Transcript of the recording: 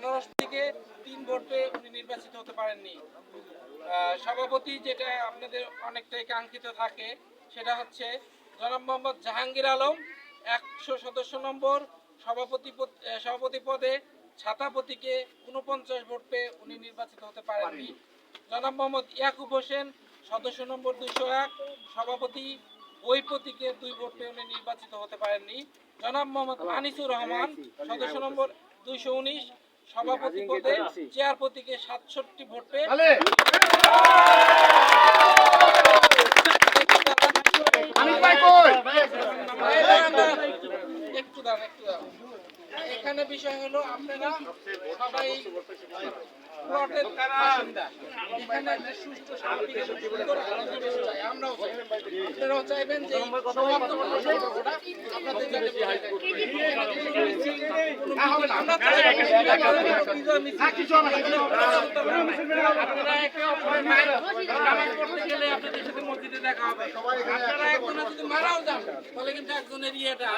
আনারস থেকে 3 ভোট পেয়ে উনি নির্বাচিত হতে পারেননি। সভাপতি যেটা আপনাদের অনেকটাই কাঙ্ক্ষিত থাকে সেটা হচ্ছে জনাব মোহাম্মদ জাহাঙ্গীর আলম 100 সদস্য নম্বর সভাপতি পদে ছাতাপতিকে 49 ভোট পেয়ে উনি নির্বাচিত হতে পারেননি। জনাব মোহাম্মদ ইয়াকুব হোসেন সদস্য নম্বর 201 সভাপতি বইপতিকে 2 ভোট পেয়ে উনি নির্বাচিত হতে পারেননি। জনাব মোহাম্মদ আনিসুর রহমান সদস্য নম্বর 219 সভাপতি পদে চেয়ারপতিকে 67 ভোট পেয়ে একটু দাঁড়ান। এখানে বিষয় হলো আপনারা সবাই প্লটের বাসিন্দা, এখানে একটা সুষ্ঠু শান্তিকে সুন্দর পরিবেশ চাই, আমরাও চাই, আপনারাও চাইবেন যে সমাপ্ত সম্পর্কটা আপনাদের যাতে আপনারা একে অপরের নামাজ পড়তে গেলে আপনাদের সাথে মসজিদে দেখা হবে, আপনারা একজনের যদি মারাও যান তাহলে কিন্তু একজনের ইয়েটা